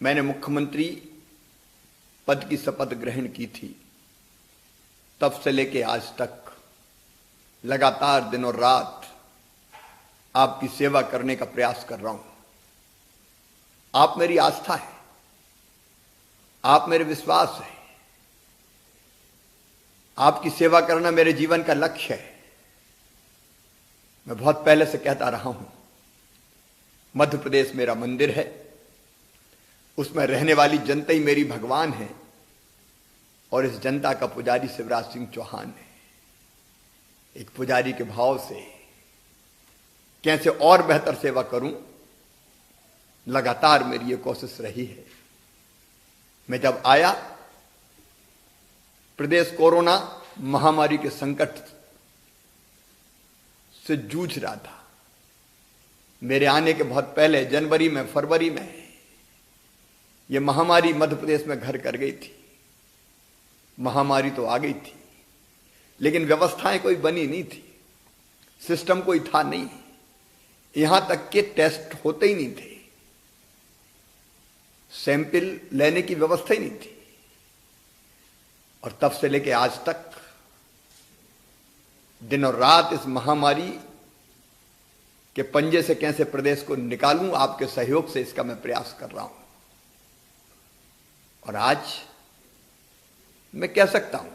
मैंने मुख्यमंत्री पद की शपथ ग्रहण की थी, तब से लेके आज तक लगातार दिन और रात आपकी सेवा करने का प्रयास कर रहा हूं। आप मेरी आस्था है, आप मेरे विश्वास है, आपकी सेवा करना मेरे जीवन का लक्ष्य है। मैं बहुत पहले से कहता रहा हूं, मध्य प्रदेश मेरा मंदिर है, उसमें रहने वाली जनता ही मेरी भगवान है और इस जनता का पुजारी शिवराज सिंह चौहान है। एक पुजारी के भाव से कैसे और बेहतर सेवा करूं, लगातार मेरी ये कोशिश रही है। मैं जब आया, प्रदेश कोरोना महामारी के संकट से जूझ रहा था। मेरे आने के बहुत पहले जनवरी में, फरवरी में यह महामारी मध्य प्रदेश में घर कर गई थी। महामारी तो आ गई थी, लेकिन व्यवस्थाएं कोई बनी नहीं थी, सिस्टम कोई था नहीं, यहां तक के टेस्ट होते ही नहीं थे, सैंपल लेने की व्यवस्था ही नहीं थी। और तब से लेके आज तक दिन और रात इस महामारी के पंजे से कैसे प्रदेश को निकालूं, आपके सहयोग से इसका मैं प्रयास कर रहा हूं। और आज मैं कह सकता हूं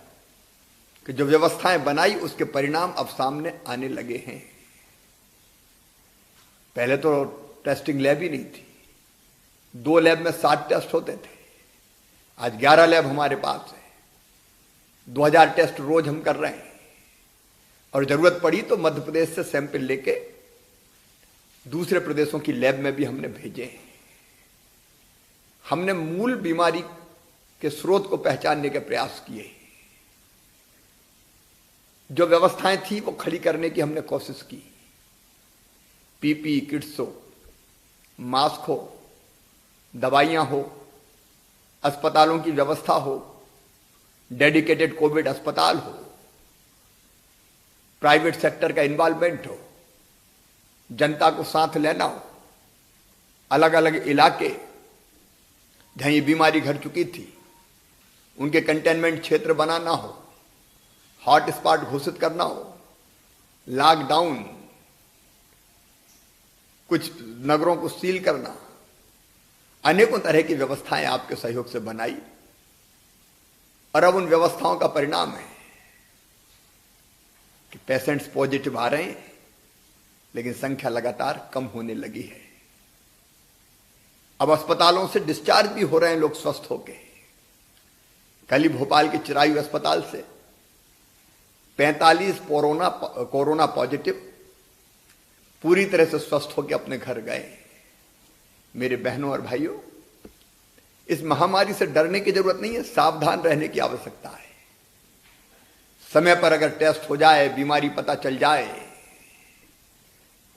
कि जो व्यवस्थाएं बनाई उसके परिणाम अब सामने आने लगे हैं। पहले तो टेस्टिंग लैब ही नहीं थी, 2 लैब में 60 टेस्ट होते थे, आज 11 लैब हमारे पास है, 2000 टेस्ट रोज हम कर रहे हैं। और जरूरत पड़ी तो मध्य प्रदेश से सैंपल लेके दूसरे प्रदेशों की लैब में भी हमने भेजे हैं। हमने मूल बीमारी के स्रोत को पहचानने के प्रयास किए। जो व्यवस्थाएं थी वो खड़ी करने की हमने कोशिश की। पीपी किट्स हो, मास्क हो, दवाइयां हो, अस्पतालों की व्यवस्था हो, डेडिकेटेड कोविड अस्पताल हो, प्राइवेट सेक्टर का इन्वॉल्वमेंट हो, जनता को साथ लेना हो, अलग अलग इलाके जहां ये बीमारी घर चुकी थी उनके कंटेनमेंट क्षेत्र बनाना हो, हॉट स्पॉट घोषित करना हो, लॉकडाउन, कुछ नगरों को सील करना, अनेकों तरह की व्यवस्थाएं आपके सहयोग से बनाई। और अब उन व्यवस्थाओं का परिणाम है कि पेशेंट्स पॉजिटिव आ रहे हैं, लेकिन संख्या लगातार कम होने लगी है। अब अस्पतालों से डिस्चार्ज भी हो रहे हैं लोग स्वस्थ होके। कल ही भोपाल के चिरायु अस्पताल से 45 कोरोना पॉजिटिव पूरी तरह से स्वस्थ होकर अपने घर गए। मेरे बहनों और भाइयों, इस महामारी से डरने की जरूरत नहीं है, सावधान रहने की आवश्यकता है। समय पर अगर टेस्ट हो जाए, बीमारी पता चल जाए,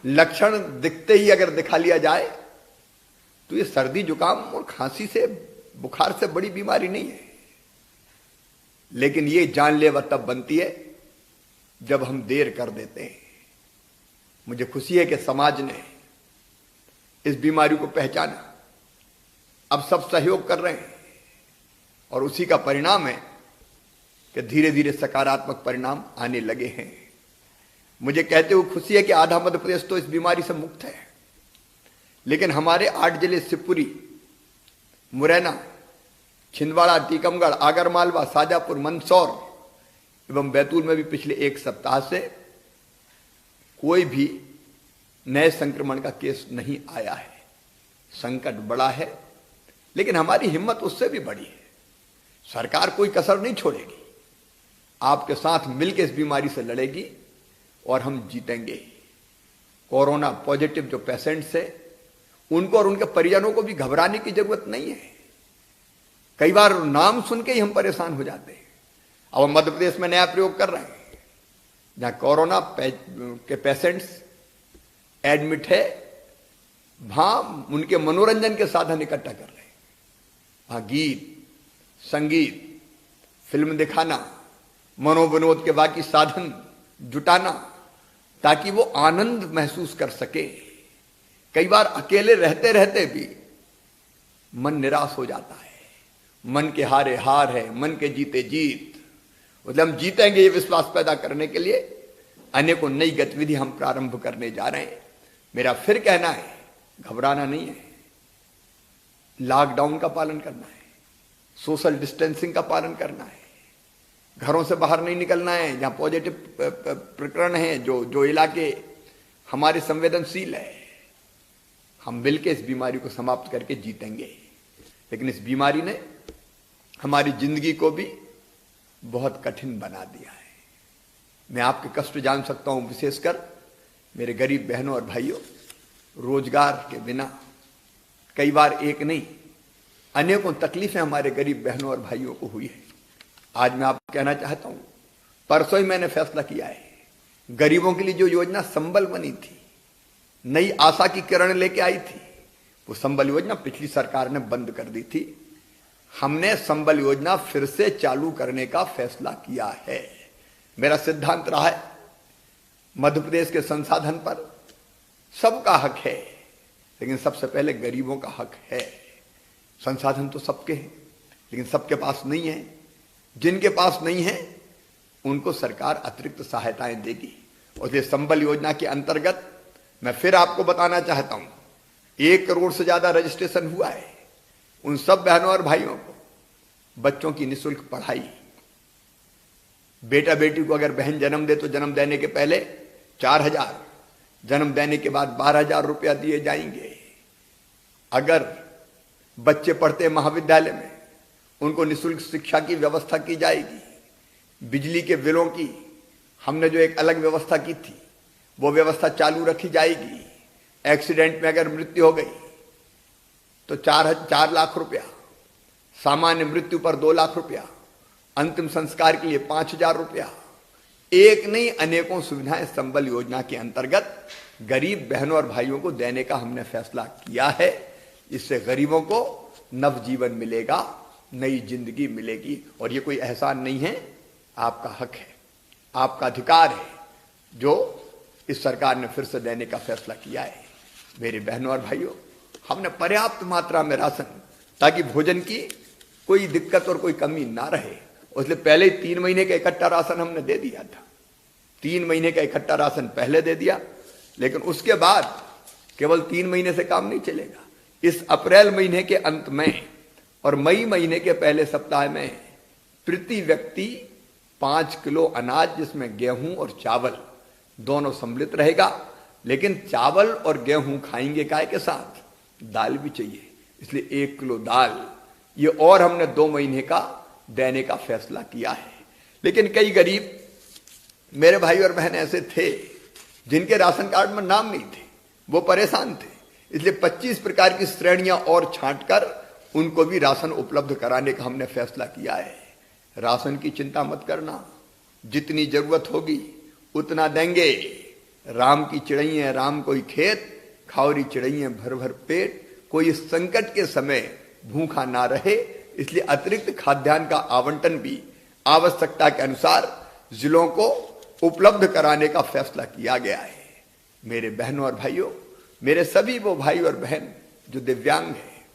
लक्षण दिखते ही अगर दिखा लिया जाए तो ये सर्दी जुकाम और खांसी से, बुखार से बड़ी बीमारी नहीं है। लेकिन ये जानलेवा तब बनती है जब हम देर कर देते हैं। मुझे खुशी है कि समाज ने इस बीमारी को पहचाना, अब सब सहयोग कर रहे हैं और उसी का परिणाम है कि धीरे धीरे सकारात्मक परिणाम आने लगे हैं। मुझे कहते हुए खुशी है कि आधा मध्य प्रदेश तो इस बीमारी से मुक्त है, लेकिन हमारे 8 जिले शिवपुरी, मुरैना, छिंदवाड़ा, टीकमगढ़, आगरमालवा, शाजापुर, मंदसौर एवं बैतूल में भी पिछले 1 सप्ताह से कोई भी नए संक्रमण का केस नहीं आया है। संकट बड़ा है, लेकिन हमारी हिम्मत उससे भी बड़ी है। सरकार कोई कसर नहीं छोड़ेगी, आपके साथ मिलकर इस बीमारी से लड़ेगी और हम जीतेंगे। कोरोना पॉजिटिव जो पेशेंट्स है, उनको और उनके परिजनों को भी घबराने की जरूरत नहीं है। कई बार नाम सुन के ही हम परेशान हो जाते हैं। अब हम मध्य प्रदेश में नया प्रयोग कर रहे हैं, जहां कोरोना के पेशेंट्स एडमिट है, वहां उनके मनोरंजन के साधन इकट्ठा कर रहे हैं। वहां गीत, संगीत, फिल्म दिखाना, मनोविनोद के बाकी साधन जुटाना, ताकि वो आनंद महसूस कर सके। कई बार अकेले रहते रहते भी मन निराश हो जाता है। मन के हारे हार है, मन के जीते जीत। मतलब हम जीतेंगे ये विश्वास पैदा करने के लिए अनेकों नई गतिविधि हम प्रारंभ करने जा रहे हैं। मेरा फिर कहना है, घबराना नहीं है, लॉकडाउन का पालन करना है, सोशल डिस्टेंसिंग का पालन करना है, घरों से बाहर नहीं निकलना है। जहां पॉजिटिव प्रकरण है, जो इलाके हमारे संवेदनशील है, हम मिलकर इस बीमारी को समाप्त करके जीतेंगे। लेकिन इस बीमारी ने हमारी जिंदगी को भी बहुत कठिन बना दिया है। मैं आपके कष्ट जान सकता हूं, विशेषकर मेरे गरीब बहनों और भाइयों। रोजगार के बिना कई बार एक नहीं अनेकों तकलीफें हमारे गरीब बहनों और भाइयों को हुई है। आज मैं आपको कहना चाहता हूं, परसों ही मैंने फैसला किया है, गरीबों के लिए जो योजना संबल बनी थी, नई आशा की किरण लेके आई थी, वो संबल योजना पिछली सरकार ने बंद कर दी थी। हमने संबल योजना फिर से चालू करने का फैसला किया है। मेरा सिद्धांत रहा है, मध्य प्रदेश के संसाधन पर सबका हक है, लेकिन सबसे पहले गरीबों का हक है। संसाधन तो सबके हैं, लेकिन सबके पास नहीं है। जिनके पास नहीं है उनको सरकार अतिरिक्त सहायताएं देगी। और ये संबल योजना के अंतर्गत मैं फिर आपको बताना चाहता हूं, 1 करोड़ से ज्यादा रजिस्ट्रेशन हुआ है। उन सब बहनों और भाइयों को बच्चों की निःशुल्क पढ़ाई। बेटा बेटी को अगर बहन जन्म दे तो जन्म देने के पहले 4,000, जन्म देने के बाद 12,000 रुपया दिए जाएंगे। अगर बच्चे पढ़ते महाविद्यालय में उनको निःशुल्क शिक्षा की व्यवस्था की जाएगी। बिजली के बिलों की हमने जो एक अलग व्यवस्था की थी वो व्यवस्था चालू रखी जाएगी। एक्सीडेंट में अगर मृत्यु हो गई तो 4 लाख रुपया, सामान्य मृत्यु पर 2 लाख रुपया, अंतिम संस्कार के लिए 5,000 रुपया। एक नहीं अनेकों सुविधाएं संबल योजना के अंतर्गत गरीब बहनों और भाइयों को देने का हमने फैसला किया है। इससे गरीबों को नवजीवन मिलेगा, नई जिंदगी मिलेगी। और ये कोई एहसान नहीं है, आपका हक है, आपका अधिकार है, जो इस सरकार ने फिर से देने का फैसला किया है। मेरे बहनों और भाइयों, हमने पर्याप्त मात्रा में राशन, ताकि भोजन की कोई दिक्कत और कोई कमी ना रहे, इसलिए पहले ही 3 महीने का इकट्ठा राशन हमने दे दिया था। 3 महीने का इकट्ठा राशन पहले दे दिया, लेकिन उसके बाद केवल 3 महीने से काम नहीं चलेगा। इस अप्रैल महीने के अंत में और मई महीने के पहले सप्ताह में प्रति व्यक्ति 5 किलो अनाज, जिसमें गेहूं और चावल दोनों सम्मिलित रहेगा। लेकिन चावल और गेहूं खाएंगे काय के साथ, दाल भी चाहिए, इसलिए 1 किलो दाल, ये और हमने 2 महीने का देने का फैसला किया है। लेकिन कई गरीब मेरे भाई और बहन ऐसे थे जिनके राशन कार्ड में नाम नहीं थे, वो परेशान थे, इसलिए 25 प्रकार की श्रेणियां और छांटकर उनको भी राशन उपलब्ध कराने का हमने फैसला किया है। राशन की चिंता मत करना, जितनी जरूरत होगी उतना देंगे। राम की चिड़ैया राम कोई खेत, खावरी चिड़ैया भर भर पेट। कोई इस संकट के समय भूखा ना रहे, इसलिए अतिरिक्त खाद्यान्न का आवंटन भी आवश्यकता के अनुसार जिलों को उपलब्ध कराने का फैसला किया गया है। मेरे बहनों और भाइयों, मेरे सभी वो भाई और बहन जो दिव्यांग हैं,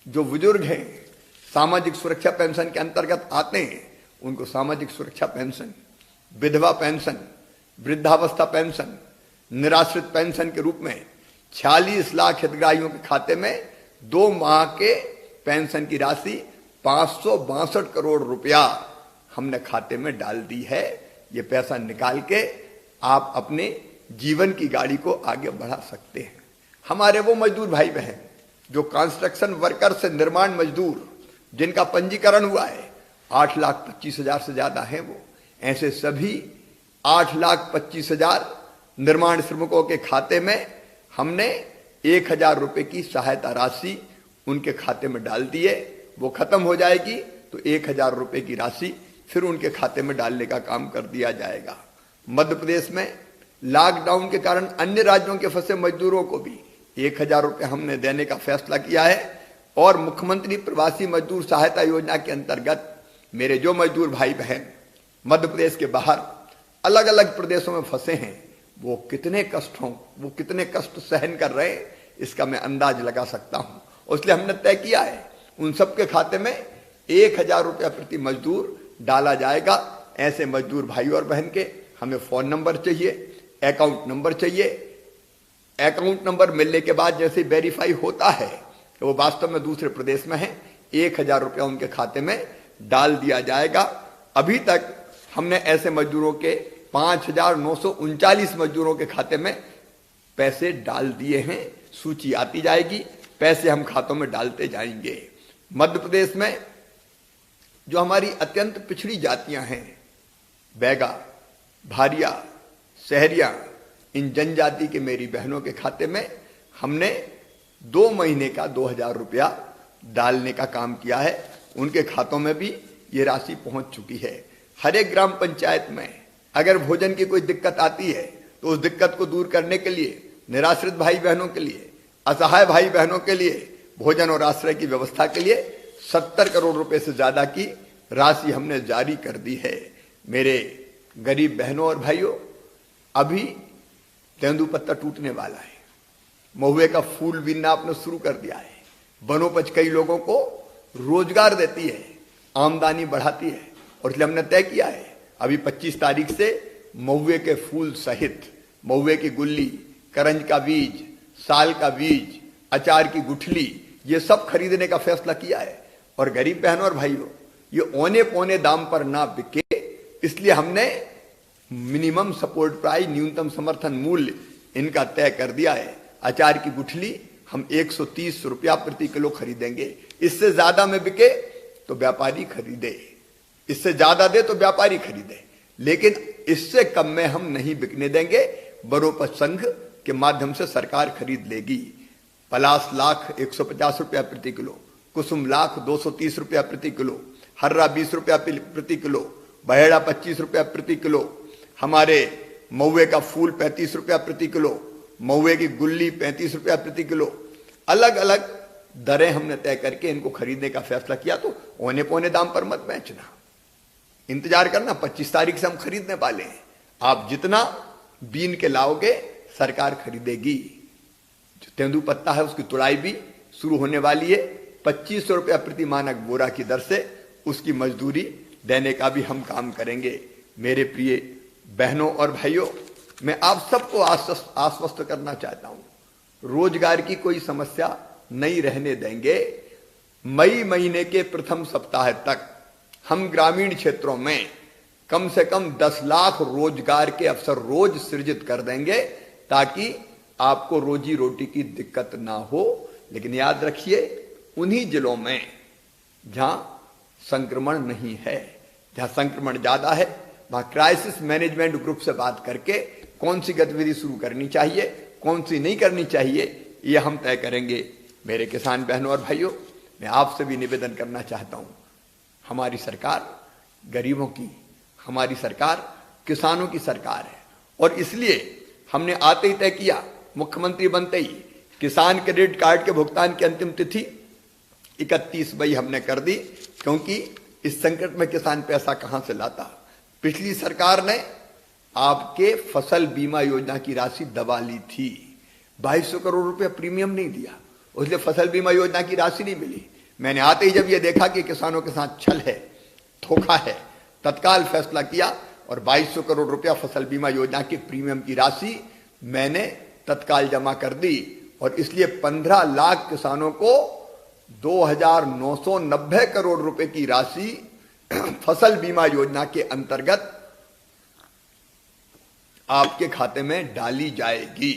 जो बुजुर्ग हैं, सामाजिक सुरक्षा पेंशन के अंतर्गत आते हैं, उनको सामाजिक सुरक्षा पेंशन, विधवा पेंशन, वृद्धावस्था पेंशन, निराश्रित पेंशन के रूप में 46 लाख हितग्राहियों के खाते में 2 माह के पेंशन की राशि 562 करोड़ रुपया हमने खाते में डाल दी है। ये पैसा निकाल के आप अपने जीवन की गाड़ी को आगे बढ़ा सकते हैं। हमारे वो मजदूर भाई बहन जो कंस्ट्रक्शन वर्कर से निर्माण मजदूर जिनका पंजीकरण हुआ है 8,25,000 से ज्यादा है, वो ऐसे सभी 8,25,000 निर्माण श्रमिकों के खाते में हमने 1,000 रुपए की सहायता राशि उनके खाते में डाल दी है। वो खत्म हो जाएगी तो 1,000 रुपए की राशि फिर उनके खाते में डालने का काम कर दिया जाएगा। मध्य प्रदेश में लॉकडाउन के कारण अन्य राज्यों के फंसे मजदूरों को भी 1,000 रुपए हमने देने का फैसला किया है। और मुख्यमंत्री प्रवासी मजदूर सहायता योजना के अंतर्गत मेरे जो मजदूर भाई बहन मध्य प्रदेश के बाहर अलग अलग प्रदेशों में फंसे हैं, वो कितने कष्ट सहन कर रहे हैं, इसका मैं अंदाज लगा सकता हूं। इसलिए हमने तय किया है उन सबके खाते में 1,000 रुपया प्रति मजदूर डाला जाएगा। ऐसे मजदूर भाई और बहन के हमें फोन नंबर चाहिए, अकाउंट नंबर चाहिए। अकाउंट नंबर मिलने के बाद जैसे वेरीफाई होता है कि वो वास्तव में दूसरे प्रदेश में है, 1,000 रुपया उनके खाते में डाल दिया जाएगा। अभी तक हमने ऐसे मजदूरों के 5,939 मजदूरों के खाते में पैसे डाल दिए हैं। सूची आती जाएगी, पैसे हम खातों में डालते जाएंगे। मध्य प्रदेश में जो हमारी अत्यंत पिछड़ी जातियां हैं, बैगा, भारिया, सहरिया, इन जनजाति के मेरी बहनों के खाते में हमने 2 महीने का 2,000 रुपया डालने का काम किया है। उनके खातों में भी ये राशि पहुंच चुकी है। हर एक ग्राम पंचायत में अगर भोजन की कोई दिक्कत आती है तो उस दिक्कत को दूर करने के लिए निराश्रित भाई बहनों के लिए, असहाय भाई बहनों के लिए भोजन और आश्रय की व्यवस्था के लिए 70 करोड़ रुपए से ज्यादा की राशि हमने जारी कर दी है। मेरे गरीब बहनों और भाइयों, अभी तेंदुपत्ता टूटने वाला है, महुए का फूल बीनना आपने शुरू कर दिया है। वनोपज कई लोगों को रोजगार देती है, आमदनी बढ़ाती है, और इसलिए हमने तय किया है अभी 25 तारीख से महुए के फूल सहित महुए की गुल्ली, करंज का बीज, साल का बीज, अचार की गुठली, ये सब खरीदने का फैसला किया है। और गरीब बहनों और भाइयों, ये औने पौने दाम पर ना बिके, इसलिए हमने मिनिमम सपोर्ट प्राइस, न्यूनतम समर्थन मूल्य इनका तय कर दिया है। अचार की गुठली हम 130 रुपया प्रति किलो खरीदेंगे। इससे ज्यादा में बिके तो व्यापारी खरीदे, इससे ज्यादा दे तो व्यापारी खरीदे, लेकिन इससे कम में हम नहीं बिकने देंगे। वनोपज संघ के माध्यम से सरकार खरीद लेगी। पलास लाख 150 रुपया प्रति किलो, कुसुम लाख 230 रुपया प्रति किलो, हर्रा 20 रुपया प्रति किलो, बहेड़ा 25 रुपया प्रति किलो, हमारे महुए का फूल 35 रुपया प्रति किलो, महुए की गुल्ली 35 रुपया प्रति किलो, अलग अलग दरें हमने तय करके इनको खरीदने का फैसला किया। तो औने पौने दाम पर मत बेचना, इंतजार करना, 25 तारीख से हम खरीदने वाले हैं। आप जितना बीन के लाओगे सरकार खरीदेगी। जो तेंदुपत्ता है उसकी तुड़ाई भी शुरू होने वाली है। 2500 रुपया प्रति मानक बोरा की दर से उसकी मजदूरी देने का भी हम काम करेंगे। मेरे प्रिय बहनों और भाइयों, मैं आप सबको आश्वस्त करना चाहता हूं, रोजगार की कोई समस्या नहीं रहने देंगे। मई महीने के प्रथम सप्ताह तक हम ग्रामीण क्षेत्रों में कम से कम 10 लाख रोजगार के अवसर रोज सृजित कर देंगे, ताकि आपको रोजी रोटी की दिक्कत ना हो। लेकिन याद रखिए, उन्हीं जिलों में जहां संक्रमण नहीं है, जहां संक्रमण ज्यादा है, वहां क्राइसिस मैनेजमेंट ग्रुप से बात करके कौन सी गतिविधि शुरू करनी चाहिए, कौन सी नहीं करनी चाहिए, ये हम तय करेंगे। मेरे किसान बहनों और भाइयों, मैं आपसे भी निवेदन करना चाहता हूं, हमारी सरकार गरीबों की, हमारी सरकार किसानों की सरकार है। और इसलिए हमने आते ही तय किया, मुख्यमंत्री बनते ही किसान क्रेडिट कार्ड के भुगतान की अंतिम तिथि 31 मई हमने कर दी, क्योंकि इस संकट में किसान पैसा कहां से लाता। पिछली सरकार ने आपके फसल बीमा योजना की राशि दबा ली थी, 2200 करोड़ रुपए प्रीमियम नहीं दिया, इसलिए फसल बीमा योजना की राशि नहीं मिली। मैंने आते ही जब यह देखा कि किसानों के साथ छल है, धोखा है, तत्काल फैसला किया और 2200 करोड़ रुपया फसल बीमा योजना के प्रीमियम की राशि मैंने तत्काल जमा कर दी। और इसलिए 15 लाख किसानों को 2,990 करोड़ रुपए की राशि फसल बीमा योजना के अंतर्गत आपके खाते में डाली जाएगी।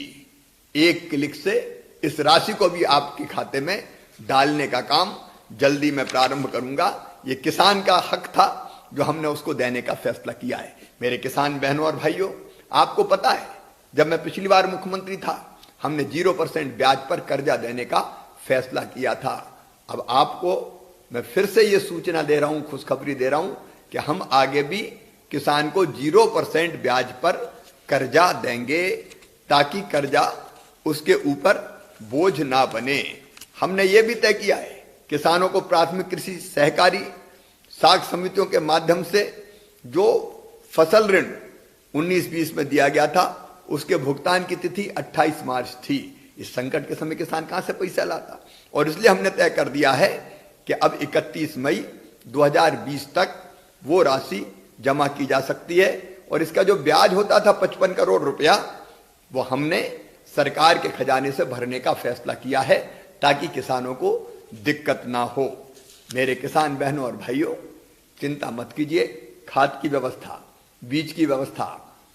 एक क्लिक से इस राशि को भी आपके खाते में डालने का काम जल्दी मैं प्रारंभ करूंगा। ये किसान का हक था जो हमने उसको देने का फैसला किया है। मेरे किसान बहनों और भाइयों, आपको पता है, जब मैं पिछली बार मुख्यमंत्री था, हमने 0% ब्याज पर कर्जा देने का फैसला किया था। अब आपको मैं फिर से ये सूचना दे रहा हूं, खुशखबरी दे रहा हूं कि हम आगे भी किसान को 0% ब्याज पर कर्जा देंगे, ताकि कर्जा उसके ऊपर बोझ ना बने। हमने ये भी तय किया है, किसानों को प्राथमिक कृषि सहकारी साख समितियों के माध्यम से जो फसल ऋण 19-20 में दिया गया था, उसके भुगतान की तिथि 28 मार्च थी। इस संकट के समय किसान कहां से पैसा लाता, और इसलिए हमने तय कर दिया है कि अब 31 मई 2020 तक वो राशि जमा की जा सकती है। और इसका जो ब्याज होता था 55 करोड़ रुपया, वो हमने सरकार के खजाने से भरने का फैसला किया है ताकि किसानों को दिक्कत ना हो। मेरे किसान बहनों और भाइयों, चिंता मत कीजिए। खाद की व्यवस्था, बीज की व्यवस्था,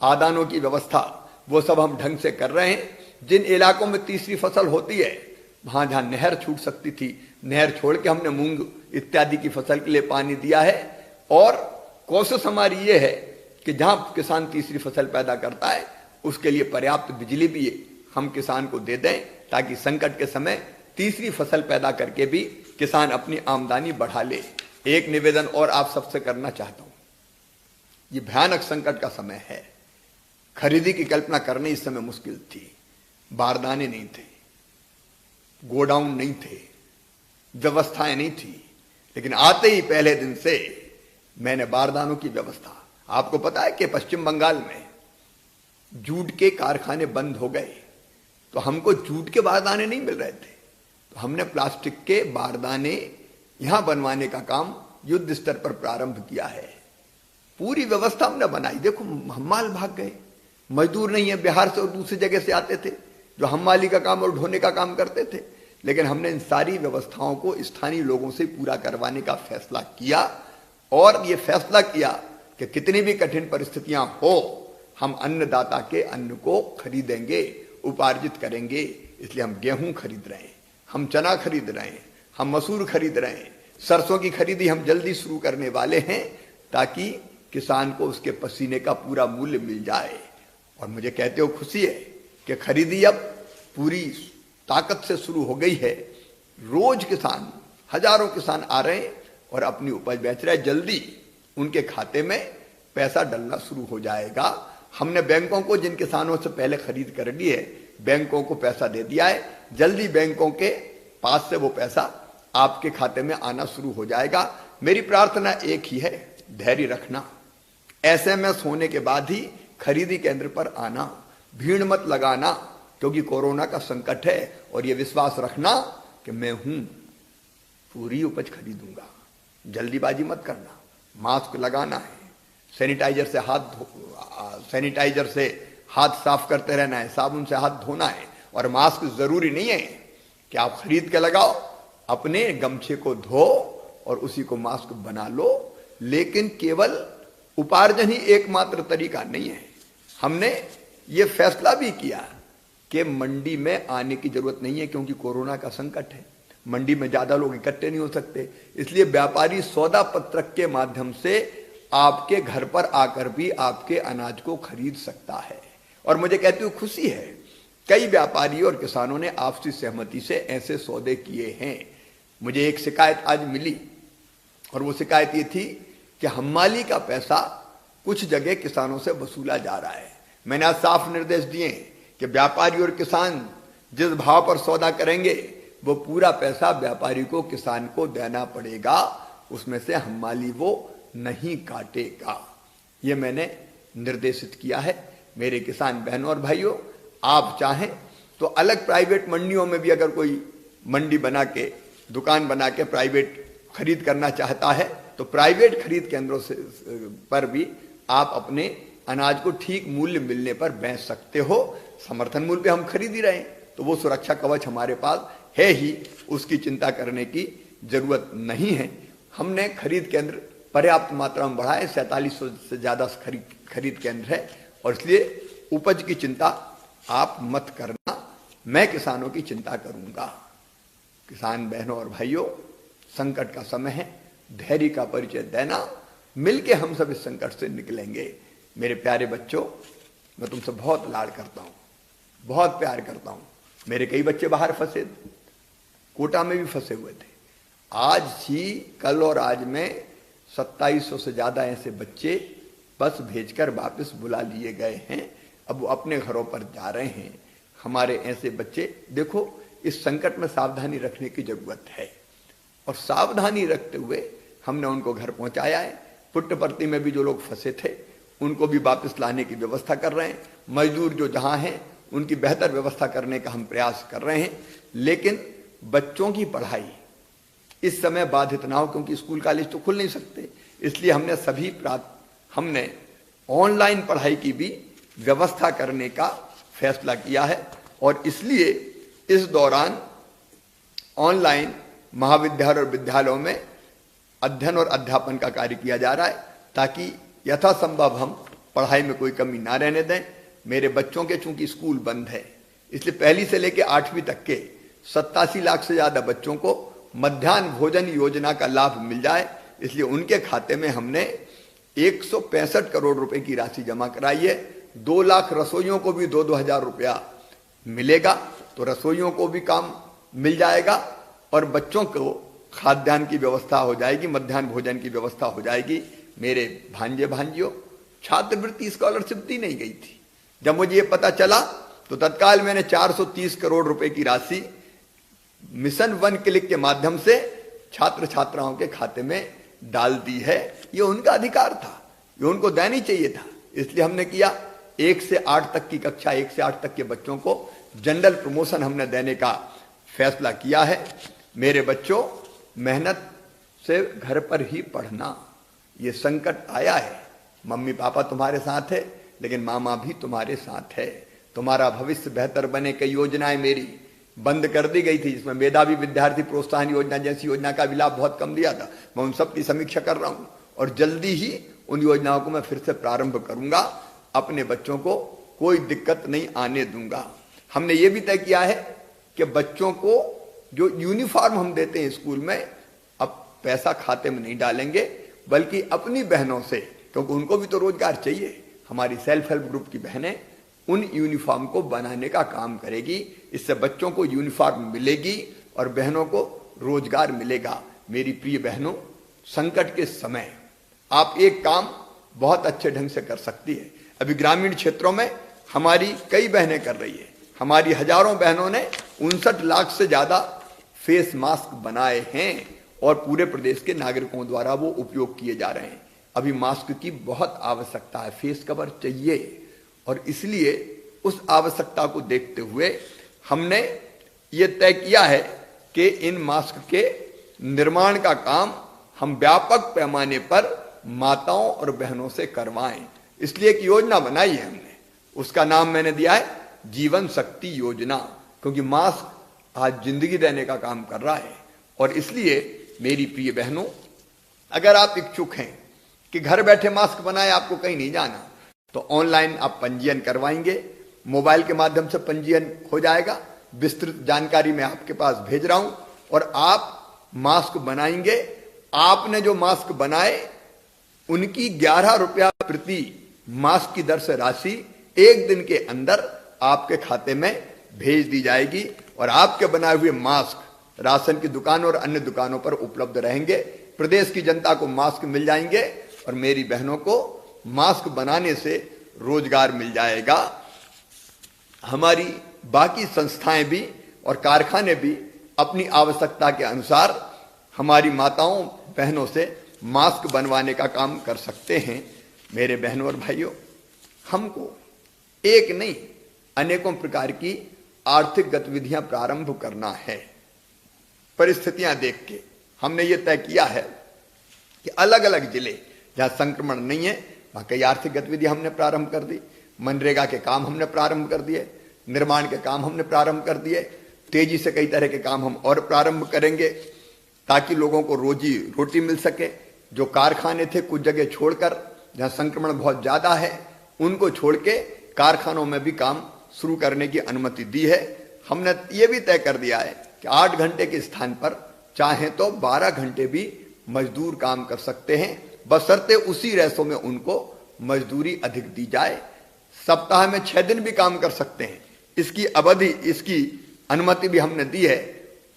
आदानों की व्यवस्था, वो सब हम ढंग से कर रहे हैं। जिन इलाकों में तीसरी फसल होती है, वहां जहां नहर छूट सकती थी, नहर छोड़ के हमने मूंग इत्यादि की फसल के लिए पानी दिया है। और कोशिश हमारी ये है कि जहां किसान तीसरी फसल पैदा करता है, उसके लिए पर्याप्त बिजली भी हम किसान को दे दें, ताकि संकट के समय तीसरी फसल पैदा करके भी किसान अपनी आमदनी बढ़ा ले। एक निवेदन और आप सबसे करना चाहता हूं, ये भयानक संकट का समय है। खरीदी की कल्पना करनी इस समय मुश्किल थी। बारदाने नहीं थे, गोडाउन नहीं थे, व्यवस्थाएं नहीं थी, लेकिन आते ही पहले दिन से मैंने बारदानों की व्यवस्था। आपको पता है कि पश्चिम बंगाल में जूट के कारखाने बंद हो गए, तो हमको जूट के बारदाने नहीं मिल रहे थे, तो हमने प्लास्टिक के बारदाने यहां बनवाने का काम युद्ध स्तर पर प्रारंभ किया है। पूरी व्यवस्था हमने बनाई। देखो, हम्माल भाग गए, मजदूर नहीं है, बिहार से और दूसरी जगह से आते थे जो हम्माली का काम और ढोने का काम करते थे, लेकिन हमने इन सारी व्यवस्थाओं को स्थानीय लोगों से पूरा करवाने का फैसला किया। और ये फैसला किया कि कितनी भी कठिन परिस्थितियां हो, हम अन्नदाता के अन्न को खरीदेंगे, उपार्जित करेंगे। इसलिए हम गेहूं खरीद रहे हैं, हम चना खरीद रहे हैं, हम मसूर खरीद रहे हैं, सरसों की खरीदी हम जल्दी शुरू करने वाले हैं, ताकि किसान को उसके पसीने का पूरा मूल्य मिल जाए। और मुझे कहते हो खुशी है कि खरीदी अब पूरी ताकत से शुरू हो गई है। रोज किसान, हजारों किसान आ रहे हैं और अपनी उपज बेच रहे हैं। जल्दी उनके खाते में पैसा डलना शुरू हो जाएगा। हमने बैंकों को, जिन किसानों से पहले खरीद कर ली है, बैंकों को पैसा दे दिया है। जल्दी बैंकों के पास से वो पैसा आपके खाते में आना शुरू हो जाएगा। मेरी प्रार्थना एक ही है, धैर्य रखना। एसएमएस होने के बाद ही खरीदी केंद्र पर आना, भीड़ मत लगाना, क्योंकि कोरोना का संकट है। और ये विश्वास रखना कि मैं हूं, पूरी उपज खरीदूंगा। जल्दीबाजी मत करना, मास्क लगाना है, सैनिटाइजर से हाथ साफ करते रहना है, साबुन से हाथ धोना है। और मास्क जरूरी नहीं है कि आप खरीद के लगाओ, अपने गमछे को धो और उसी को मास्क बना लो। लेकिन केवल उपार्जन ही एकमात्र तरीका नहीं है। हमने ये फैसला भी किया कि मंडी में आने की जरूरत नहीं है, क्योंकि कोरोना का संकट है। मंडी में ज्यादा लोग इकट्ठे नहीं हो सकते, इसलिए व्यापारी सौदा पत्रक के माध्यम से आपके घर पर आकर भी आपके अनाज को खरीद सकता है। और मुझे कहती हूँ खुशी है, कई व्यापारी और किसानों ने आपसी सहमति से ऐसे सौदे किए हैं। मुझे एक शिकायत आज मिली, और वो शिकायत ये थी कि हम्माली का पैसा कुछ जगह किसानों से वसूला जा रहा है। मैंने आज साफ निर्देश दिए कि व्यापारी और किसान जिस भाव पर सौदा करेंगे, वो पूरा पैसा व्यापारी को, किसान को देना पड़ेगा। उसमें से हम्माली वो नहीं काटेगा। ये मैंने निर्देशित किया है। मेरे किसान बहनों और भाइयों, आप चाहें तो अलग प्राइवेट मंडियों में भी अगर कोई मंडी बना के, दुकान बना के प्राइवेट खरीद करना चाहता है, तो प्राइवेट खरीद केंद्रों से पर भी आप अपने अनाज को ठीक मूल्य मिलने पर बेच सकते हो। समर्थन मूल्य पे हम खरीद ही रहे हैं, तो वो सुरक्षा कवच हमारे पास है ही, उसकी चिंता करने की जरूरत नहीं है। हमने खरीद केंद्र पर्याप्त मात्रा में बढ़ाए, 4700 से ज्यादा खरीद केंद्र है। और इसलिए उपज की चिंता आप मत करना, मैं किसानों की चिंता करूंगा। किसान बहनों और भाइयों, संकट का समय है, धैर्य का परिचय देना, मिलके हम सब इस संकट से निकलेंगे। मेरे प्यारे बच्चों, मैं तुमसे बहुत लाड करता हूं, बहुत प्यार करता हूं। मेरे कई बच्चे बाहर फंसे, कोटा में भी फंसे हुए थे। आज ही, कल और आज में 2700 से ज्यादा ऐसे बच्चे बस भेजकर वापस बुला लिए गए हैं। अब वो अपने घरों पर जा रहे हैं। हमारे ऐसे बच्चे, देखो, इस संकट में सावधानी रखने की जरूरत है, और सावधानी रखते हुए हमने उनको घर पहुंचाया है। पुट्टपर्ती में भी जो लोग फंसे थे, उनको भी वापस लाने की व्यवस्था कर रहे हैं। मजदूर जो जहां हैं, उनकी बेहतर व्यवस्था करने का हम प्रयास कर रहे हैं। लेकिन बच्चों की पढ़ाई इस समय बाधित ना हो, क्योंकि स्कूल कॉलेज तो खुल नहीं सकते, इसलिए हमने ऑनलाइन पढ़ाई की भी व्यवस्था करने का फैसला किया है। और इसलिए इस दौरान ऑनलाइन महाविद्यालय और विद्यालयों में अध्ययन और अध्यापन का कार्य किया जा रहा है, ताकि यथासंभव हम पढ़ाई में कोई कमी ना रहने दें। मेरे बच्चों के चूंकि स्कूल बंद है, इसलिए पहली से लेकर 8वीं तक के 87 लाख से ज्यादा बच्चों को मध्याह्न भोजन योजना का लाभ मिल जाए, इसलिए उनके खाते में हमने 165 करोड़ रुपए की राशि जमा कराई है। 2 लाख रसोइयों को भी 2-2 हजार रुपया मिलेगा, तो रसोइयों को भी काम मिल जाएगा और बच्चों को खाद्यान्न की व्यवस्था हो जाएगी, मध्याह्न भोजन की व्यवस्था हो जाएगी। मेरे भांजे भांजियों, छात्रवृत्ति स्कॉलरशिप दी नहीं गई थी। जब मुझे ये पता चला तो तत्काल मैंने 430 करोड़ रुपए की राशि मिशन 1 क्लिक के माध्यम से छात्र छात्राओं के खाते में डाल दी है। ये उनका अधिकार था, ये उनको देनी चाहिए था, इसलिए हमने किया। 1 से 8 तक की कक्षा, 1 से 8 तक के बच्चों को जनरल प्रमोशन हमने देने का फैसला किया है। मेरे बच्चों, मेहनत से घर पर ही पढ़ना। ये संकट आया है, मम्मी पापा तुम्हारे साथ है, लेकिन मामा भी तुम्हारे साथ है। तुम्हारा भविष्य बेहतर बने कई योजनाएं मेरी बंद कर दी गई थी, जिसमें मेधावी विद्यार्थी प्रोत्साहन योजना जैसी योजना का भी लाभ बहुत कम दिया था। मैं उन सब की समीक्षा कर रहा हूं और जल्दी ही उन योजनाओं को मैं फिर से प्रारंभ करूंगा। अपने बच्चों को कोई दिक्कत नहीं आने दूंगा। हमने ये भी तय किया है कि बच्चों को जो यूनिफॉर्म हम देते हैं स्कूल में, अब पैसा खाते में नहीं डालेंगे, बल्कि अपनी बहनों से, क्योंकि उनको भी तो रोजगार चाहिए। हमारी सेल्फ हेल्प ग्रुप की बहनें उन यूनिफॉर्म को बनाने का काम करेगी। इससे बच्चों को यूनिफॉर्म मिलेगी और बहनों को रोजगार मिलेगा। मेरी प्रिय बहनों, संकट के समय आप एक काम बहुत अच्छे ढंग से कर सकती है। अभी ग्रामीण क्षेत्रों में हमारी कई बहनें कर रही है। हमारी हजारों बहनों ने 59 लाख से ज्यादा फेस मास्क बनाए हैं और पूरे प्रदेश के नागरिकों द्वारा वो उपयोग किए जा रहे हैं। अभी मास्क की बहुत आवश्यकता है, फेस कवर चाहिए, और इसलिए उस आवश्यकता को देखते हुए हमने ये तय किया है कि इन मास्क के निर्माण का काम हम व्यापक पैमाने पर माताओं और बहनों से करवाएं। इसलिए एक योजना बनाई है हमने, उसका नाम मैंने दिया है जीवन शक्ति योजना, क्योंकि मास्क आज जिंदगी देने का काम कर रहा है। और इसलिए मेरी प्रिय बहनों, अगर आप इच्छुक हैं कि घर बैठे मास्क बनाए, आपको कहीं नहीं जाना, तो ऑनलाइन आप पंजीयन करवाएंगे, मोबाइल के माध्यम से पंजीयन हो जाएगा। विस्तृत जानकारी मैं आपके पास भेज रहा हूं और आप मास्क बनाएंगे। आपने जो मास्क बनाए उनकी 11 रुपया प्रति मास्क की दर से राशि 1 दिन के अंदर आपके खाते में भेज दी जाएगी और आपके बनाए हुए मास्क राशन की दुकान और अन्य दुकानों पर उपलब्ध रहेंगे। प्रदेश की जनता को मास्क मिल जाएंगे और मेरी बहनों को मास्क बनाने से रोजगार मिल जाएगा। हमारी बाकी संस्थाएं भी और कारखाने भी अपनी आवश्यकता के अनुसार हमारी माताओं बहनों से मास्क बनवाने का काम कर सकते हैं। मेरे बहनों और भाइयों, हमको एक नहीं अनेकों प्रकार की आर्थिक गतिविधियां प्रारंभ करना है। परिस्थितियां देख के हमने ये तय किया है कि अलग अलग जिले जहां संक्रमण नहीं है वहां कई आर्थिक गतिविधियां हमने प्रारंभ कर दी। मनरेगा के काम हमने प्रारंभ कर दिए, निर्माण के काम हमने प्रारंभ कर दिए। तेजी से कई तरह के काम हम और प्रारंभ करेंगे ताकि लोगों को रोजी रोटी मिल सके। जो कारखाने थे कुछ जगह छोड़कर, जहां संक्रमण बहुत ज्यादा है, उनको छोड़ के कारखानों में भी काम शुरू करने की अनुमति दी है। हमने ये भी तय कर दिया है कि 8 घंटे के स्थान पर चाहे तो 12 घंटे भी मजदूर काम कर सकते हैं, बशर्ते उसी रेशो में उनको मजदूरी अधिक दी जाए। सप्ताह में 6 दिन भी काम कर सकते हैं, इसकी अवधि, इसकी अनुमति भी हमने दी है।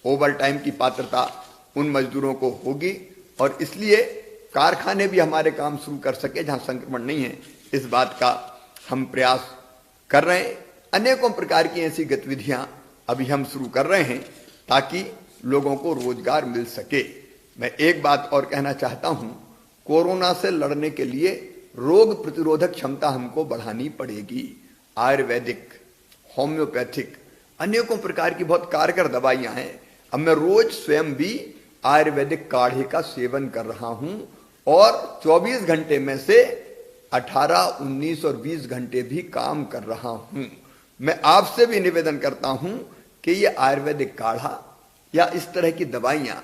ओवर टाइम की पात्रता उन मजदूरों को होगी और इसलिए कारखाने भी हमारे काम शुरू कर सके जहां संक्रमण नहीं है, इस बात का हम प्रयास कर रहे हैं। अनेकों प्रकार की ऐसी गतिविधियां अभी हम शुरू कर रहे हैं ताकि लोगों को रोजगार मिल सके। मैं एक बात और कहना चाहता हूं, कोरोना से लड़ने के लिए रोग प्रतिरोधक क्षमता हमको बढ़ानी पड़ेगी। आयुर्वेदिक, होम्योपैथिक, अनेकों प्रकार की बहुत कारगर दवाइयां हैं। अब मैं रोज स्वयं भी आयुर्वेदिक काढ़े का सेवन कर रहा हूं और 24 घंटे में से 18, 19 और 20 घंटे भी काम कर रहा हूं। मैं आपसे भी निवेदन करता हूं कि ये आयुर्वेदिक काढ़ा या इस तरह की दवाइयां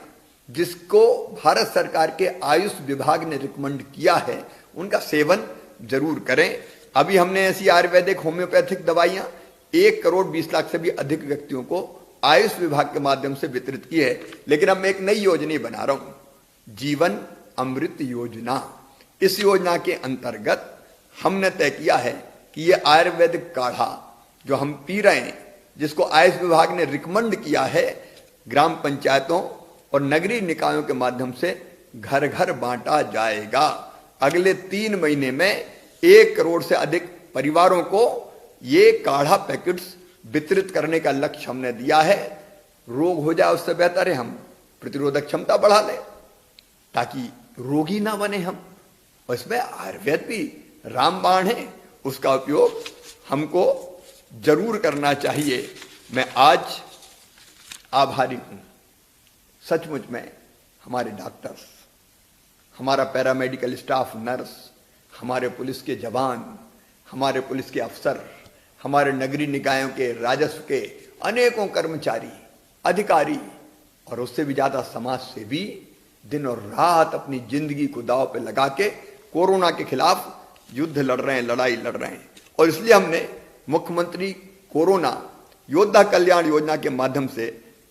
जिसको भारत सरकार के आयुष विभाग ने रिकमेंड किया है, उनका सेवन जरूर करें। अभी हमने ऐसी आयुर्वेदिक होम्योपैथिक दवाइयां 1 करोड़ 20 लाख से भी अधिक व्यक्तियों को आयुष विभाग के माध्यम से वितरित की है। लेकिन अब मैं एक नई योजना बना रहा हूं, जीवन अमृत योजना। इस योजना के अंतर्गत हमने तय किया है कि ये आयुर्वेदिक काढ़ा जो हम पी रहे हैं, जिसको आयुष विभाग ने रिकमेंड किया है, ग्राम पंचायतों और नगरीय निकायों के माध्यम से घर घर बांटा जाएगा। अगले 3 महीने में 1 करोड़ से अधिक परिवारों को ये काढ़ा पैकेट्स वितरित करने का लक्ष्य हमने दिया है। रोग हो जाए उससे बेहतर है हम प्रतिरोधक क्षमता बढ़ा लें ताकि रोगी ना बने हम। और इसमें आयुर्वेद भी रामबाण है, उसका उपयोग हमको जरूर करना चाहिए। मैं आज आभारी हूं सचमुच में हमारे डॉक्टर्स, हमारा पैरामेडिकल स्टाफ, नर्स, हमारे पुलिस के जवान, हमारे पुलिस के अफसर, हमारे नगरीय निकायों के राजस्व के अनेकों कर्मचारी, अधिकारी और उससे भी ज्यादा समाज सेवी दिन और रात अपनी जिंदगी को दांव पे लगा के कोरोना के खिलाफ युद्ध लड़ रहे हैं, लड़ाई लड़ रहे हैं। और इसलिए हमने मुख्यमंत्री कोरोना योद्धा कल्याण योजना के माध्यम से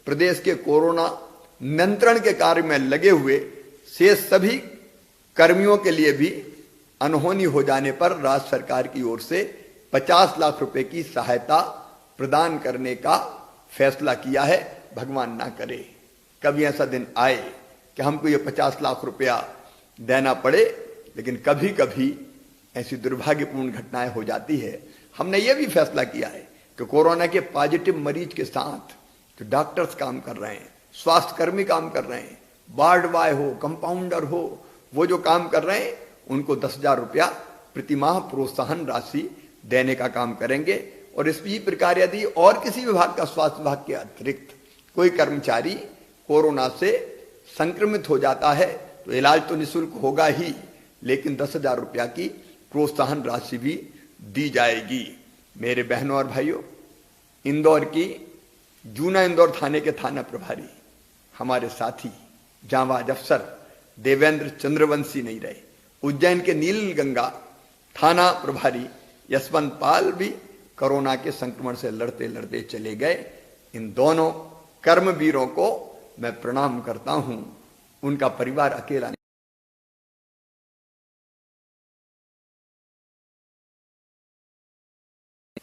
प्रदेश के कोरोना नियंत्रण के कार्य में लगे हुए शेष सभी कर्मियों के लिए भी अनहोनी हो जाने पर राज्य सरकार की ओर से 50 लाख रुपए की सहायता प्रदान करने का फैसला किया है। भगवान ना करे कभी ऐसा दिन आए कि हमको ये 50 लाख रुपया देना पड़े, लेकिन कभी कभी ऐसी दुर्भाग्यपूर्ण घटनाएं हो जाती है। हमने ये भी फैसला किया है कि कोरोना के पॉजिटिव मरीज के साथ जो डॉक्टर्स काम कर रहे हैं, स्वास्थ्य कर्मी काम कर रहे हैं, वार्ड बॉय हो, कंपाउंडर हो, वो जो काम कर रहे हैं उनको 10,000 रुपया प्रतिमाह प्रोत्साहन राशि देने का काम करेंगे। और इसी प्रकार यदि और किसी विभाग का, स्वास्थ्य विभाग के अतिरिक्त कोई कर्मचारी कोरोना से संक्रमित हो जाता है तो इलाज तो निःशुल्क होगा ही, लेकिन 10,000 रुपया की प्रोत्साहन राशि भी दी जाएगी। मेरे बहनों और भाइयों, इंदौर की जूना इंदौर थाने के थाना प्रभारी हमारे साथी जांबाज अफसर देवेंद्र चंद्रवंशी नहीं रहे। उज्जैन के नीलगंगा थाना प्रभारी यशवंत पाल भी कोरोना के संक्रमण से लड़ते लड़ते चले गए। इन दोनों कर्मवीरों को मैं प्रणाम करता हूं। उनका परिवार अकेला नहीं।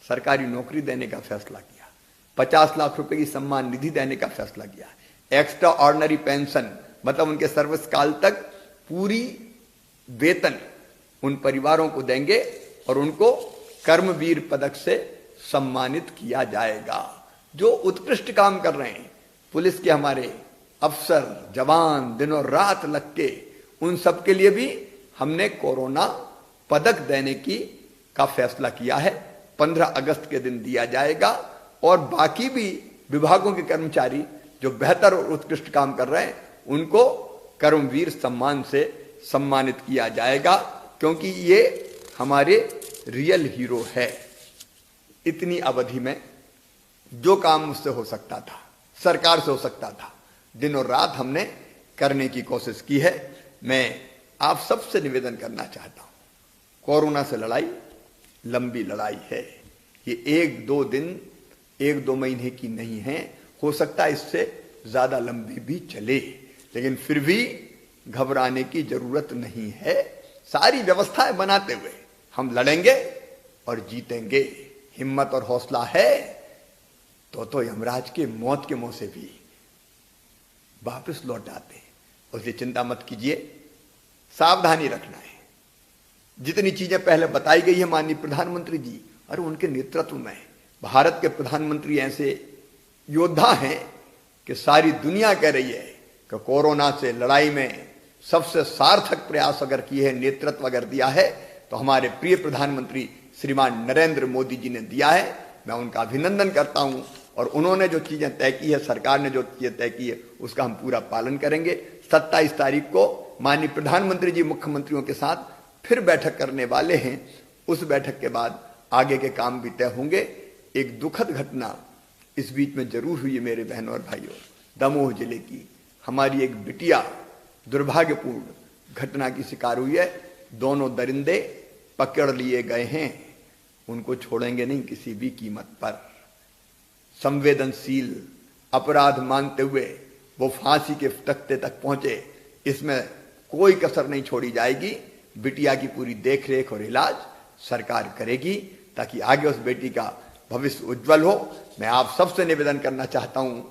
सरकारी नौकरी देने का फैसला किया, 50 लाख रुपए की सम्मान निधि देने का फैसला किया, एक्स्ट्रा ऑर्डिनरी पेंशन मतलब उनके सर्विस काल तक पूरी वेतन उन परिवारों को देंगे और उनको कर्मवीर पदक से सम्मानित किया जाएगा। जो उत्कृष्ट काम कर रहे हैं, पुलिस के हमारे अफसर जवान दिनों रात लग के, उन सब के लिए भी हमने कोरोना पदक देने का फैसला किया है। 15 अगस्त के दिन दिया जाएगा। और बाकी भी विभागों के कर्मचारी जो बेहतर और उत्कृष्ट काम कर रहे हैं उनको कर्मवीर सम्मान से सम्मानित किया जाएगा, क्योंकि ये हमारे रियल हीरो है। इतनी अवधि में जो काम मुझसे हो सकता था, सरकार से हो सकता था, दिन और रात हमने करने की कोशिश की है। मैं आप सबसे निवेदन करना चाहता हूं, कोरोना से लड़ाई लंबी लड़ाई है। ये 1-2 दिन 1-2 महीने की नहीं है, हो सकता है इससे ज्यादा लंबी भी चले, लेकिन फिर भी घबराने की जरूरत नहीं है। सारी व्यवस्थाएं बनाते हुए हम लड़ेंगे और जीतेंगे। हिम्मत और हौसला है तो यमराज के मौत के मुंह से भी वापस लौट आते। उसकी चिंता मत कीजिए, सावधानी रखना है। जितनी चीजें पहले बताई गई है माननीय प्रधानमंत्री जी, और उनके नेतृत्व में भारत के प्रधानमंत्री ऐसे योद्धा हैं कि सारी दुनिया कह रही है कि कोरोना से लड़ाई में सबसे सार्थक प्रयास अगर किए हैं, नेतृत्व अगर दिया है तो हमारे प्रिय प्रधानमंत्री श्रीमान नरेंद्र मोदी जी ने दिया है। मैं उनका अभिनंदन करता हूं, और उन्होंने जो चीजें तय की है, सरकार ने जो चीजें तय की है, उसका हम पूरा पालन करेंगे। 27 तारीख को माननीय प्रधानमंत्री जी मुख्यमंत्रियों के साथ फिर बैठक करने वाले हैं। उस बैठक के बाद आगे के काम भी तय होंगे। एक दुखद घटना इस बीच में जरूर हुई है मेरे बहनों और भाइयों। दमोह जिले की हमारी एक बिटिया दुर्भाग्यपूर्ण घटना की शिकार हुई है। दोनों दरिंदे पकड़ लिए गए हैं, उनको छोड़ेंगे नहीं किसी भी कीमत पर। संवेदनशील अपराध मानते हुए वो फांसी के तख्ते तक पहुंचे, इसमें कोई कसर नहीं छोड़ी जाएगी। बिटिया की पूरी देखरेख और इलाज सरकार करेगी ताकि आगे उस बेटी का भविष्य उज्जवल हो। मैं आप सबसे निवेदन करना चाहता हूं,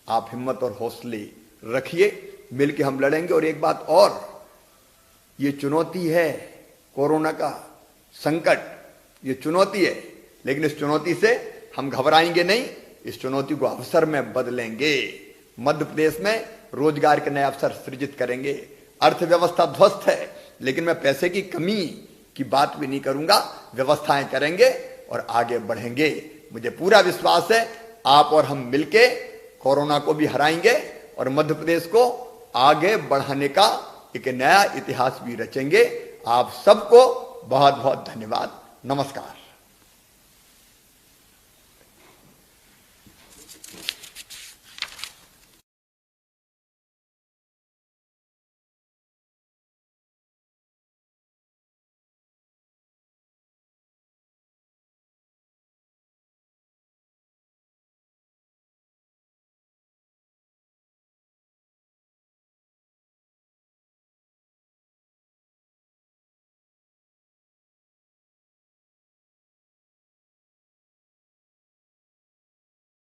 आप हिम्मत और हौसले रखिए, मिलकर हम लड़ेंगे। और एक बात और, ये चुनौती है, कोरोना का संकट ये चुनौती है, लेकिन इस चुनौती से हम घबराएंगे नहीं, इस चुनौती को अवसर में बदलेंगे। मध्य प्रदेश में रोजगार के नए अवसर सृजित करेंगे। अर्थव्यवस्था ध्वस्त है, लेकिन मैं पैसे की कमी की बात भी नहीं करूंगा, व्यवस्थाएं करेंगे और आगे बढ़ेंगे। मुझे पूरा विश्वास है आप और हम मिलके कोरोना को भी हराएंगे और मध्य प्रदेश को आगे बढ़ाने का एक नया इतिहास भी रचेंगे। आप सबको बहुत बहुत धन्यवाद। नमस्कार।